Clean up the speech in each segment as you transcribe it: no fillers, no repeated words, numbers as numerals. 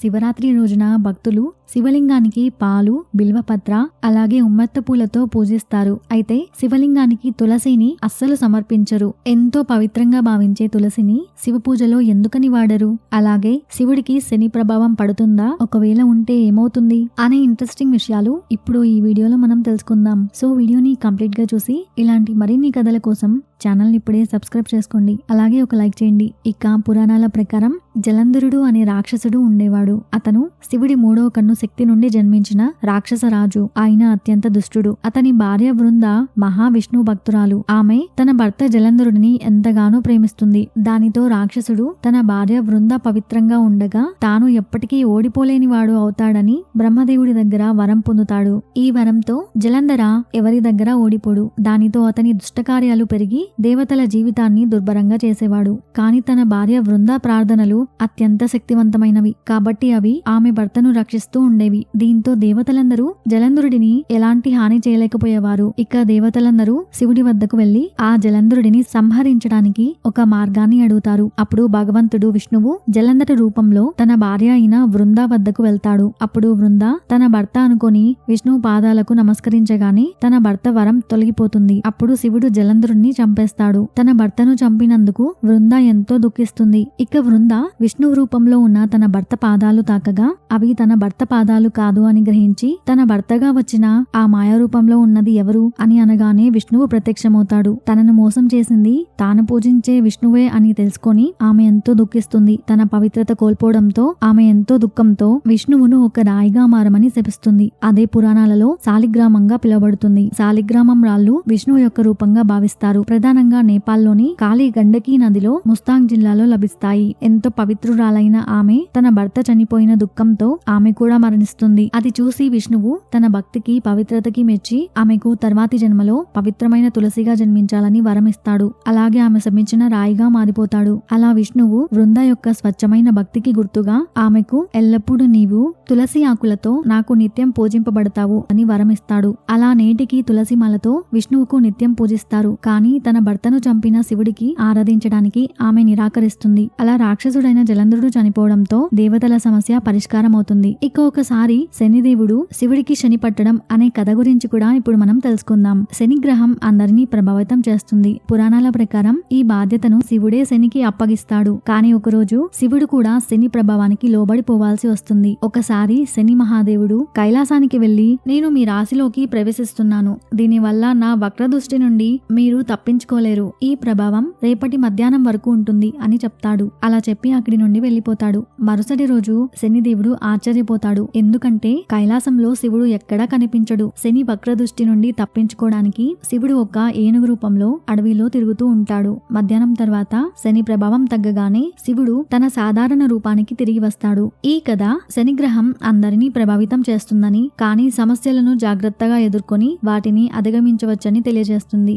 శివరాత్రి రోజున భక్తులు శివలింగానికి పాలు, బిల్వపత్ర, అలాగే ఉమ్మెత్త పూలతో పూజిస్తారు. అయితే శివలింగానికి తులసిని అస్సలు సమర్పించరు. ఎంతో పవిత్రంగా భావించే తులసిని శివ పూజలో ఎందుకని వాడరు? అలాగే శివుడికి శని ప్రభావం పడుతుందా? ఒకవేళ ఉంటే ఏమవుతుంది అనే ఇంట్రెస్టింగ్ విషయాలు ఇప్పుడు ఈ వీడియోలో మనం తెలుసుకుందాం. సో వీడియోని కంప్లీట్ గా చూసి ఇలాంటి మరిన్ని కథల కోసం ఛానల్ ని ఇప్పుడే సబ్స్క్రైబ్ చేసుకోండి. అలాగే ఒక లైక్ చేయండి. ఇక పురాణాల ప్రకారం జలంధరుడు అనే రాక్షసుడు ఉండేవాడు. అతను శివుడి 3వ కన్ను శక్తి నుండి జన్మించిన రాక్షస రాజు. ఆయన అత్యంత దుష్టుడు. అతని భార్య వృంద మహావిష్ణు భక్తురాలు. ఆమె తన భర్త జలంధరుడిని ఎంతగానో ప్రేమిస్తుంది. దానితో రాక్షసుడు తన భార్య వృంద పవిత్రంగా ఉండగా తాను ఎప్పటికీ ఓడిపోలేని వాడు అవుతాడని బ్రహ్మదేవుడి దగ్గర వరం పొందుతాడు. ఈ వరంతో జలంధర ఎవరి దగ్గర ఓడిపోడు. దానితో అతని దుష్టకార్యాలు పెరిగి దేవతల జీవితాన్ని దుర్భరంగా చేసేవాడు. కాని తన భార్య వృంద ప్రార్థనలు అత్యంత శక్తివంతమైనవి కాబట్టి అవి ఆమె భర్తను రక్షిస్తూ ఉండేవి. దీంతో దేవతలందరూ జలంధరుడిని ఎలాంటి హాని చేయలేకపోయేవారు. ఇక దేవతలందరూ శివుడి వద్దకు వెళ్లి ఆ జలంధరుడిని సంహరించడానికి ఒక మార్గాన్ని అడుగుతారు. అప్పుడు భగవంతుడు విష్ణువు జలంధర రూపంలో తన భార్య అయిన వృంద వద్దకు వెళ్తాడు. అప్పుడు వృంద తన భర్త అనుకొని విష్ణు పాదాలకు నమస్కరించగానే తన భర్త వరం తొలగిపోతుంది. అప్పుడు శివుడు జలంధరుడిని చంపేస్తాడు. తన భర్తను చంపినందుకు వృంద ఎంతో దుఃఖిస్తుంది. ఇక వృంద విష్ణు రూపంలో ఉన్న తన భర్త పాదాలు తాకగా అవి తన భర్త పాదాలు కాదు అని గ్రహించి తన భర్తగా వచ్చిన ఆ మాయా రూపంలో ఉన్నది ఎవరు అని అనగానే విష్ణువు ప్రత్యక్షమవుతాడు. తనను మోసం చేసింది తాను పూజించే విష్ణువే అని తెలుసుకొని ఆమె ఎంతో దుఃఖిస్తుంది. తన పవిత్రత కోల్పోవడంతో ఆమె ఎంతో దుఃఖంతో విష్ణువును ఒక రాయిగా మారమని శపిస్తుంది. అదే పురాణాలలో శాలిగ్రామంగా పిలువబడుతుంది. శాలిగ్రామం రాళ్లు విష్ణువు యొక్క రూపంగా భావిస్తారు. ప్రధానంగా నేపాల్లోని కాళీ గండకీ నదిలో ముస్తాంగ్ జిల్లాలో లభిస్తాయి. ఎంతో పవిత్రురాలైన ఆమె తన భర్త చనిపోయిన దుఃఖంతో ఆమె కూడా మరణిస్తుంది. అది చూసి విష్ణువు తన భక్తికి పవిత్రతకి మెచ్చి ఆమెకు తర్వాతి జన్మలో పవిత్రమైన తులసిగా జన్మించాలని వరమిస్తాడు. అలాగే ఆమె శమించిన రాయిగా మారిపోతాడు. అలా విష్ణువు వృంద యొక్క స్వచ్ఛమైన భక్తికి గుర్తుగా ఆమెకు ఎల్లప్పుడూ నీవు తులసి ఆకులతో నాకు నిత్యం పూజింపబడతావు అని వరమిస్తాడు. అలా నేటికి తులసి మాలతో విష్ణువుకు నిత్యం పూజిస్తారు. కానీ తన భర్తను చంపిన శివుడికి ఆరాధించడానికి ఆమె నిరాకరిస్తుంది. అలా రాక్షసుడైన జలంధరుడు చనిపోవడంతో దేవతల సమస్య పరిష్కారం అవుతుంది. ఇక ఒకసారి శనిదేవుడు శివుడికి శని పట్టడం అనే కథ గురించి కూడా ఇప్పుడు మనం తెలుసుకుందాం. శని గ్రహం అందరినీ ప్రభావితం చేస్తుంది. పురాణాల ప్రకారం ఈ బాధ్యతను శివుడే శనికి అప్పగిస్తాడు. కానీ ఒకరోజు శివుడు కూడా శని ప్రభావానికి లోబడిపోవాల్సి వస్తుంది. ఒకసారి శని మహాదేవుడు కైలాసానికి వెళ్లి నేను మీ రాశిలోకి ప్రవేశిస్తున్నాను. దీనివల్ల నా వక్రదృష్టి నుండి మీరు తప్పించుకోలేరు. ఈ ప్రభావం రేపటి మధ్యాహ్నం వరకు ఉంటుంది అని చెప్తాడు. అలా చెప్పి అక్కడి నుండి వెళ్లిపోతాడు. మరుసటి రోజు శనిదేవుడు ఆశ్చర్యపోతాడు. ఎందుకంటే కైలాసంలో శివుడు ఎక్కడా కనిపించడు. శని వక్రదృష్టి నుండి తప్పించుకోవడానికి శివుడు ఒక ఏనుగు రూపంలో అడవిలో తిరుగుతూ ఉంటాడు. మధ్యాహ్నం తర్వాత శని ప్రభావం తగ్గగానే శివుడు తన సాధారణ రూపానికి తిరిగి వస్తాడు. ఈ కథ శనిగ్రహం అందరినీ ప్రభావితం చేస్తుందని, కానీ సమస్యలను జాగ్రత్తగా ఎదుర్కొని వాటిని అధిగమించవచ్చని తెలియజేస్తుంది.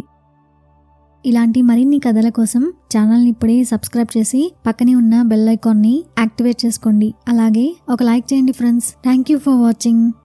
ఇలాంటి మరిన్ని కథల కోసం ఛానల్ని ఇప్పుడే సబ్స్క్రైబ్ చేసి పక్కనే ఉన్న బెల్ ఐకాన్ని యాక్టివేట్ చేసుకోండి. అలాగే ఒక లైక్ చేయండి friends. Thank you for watching.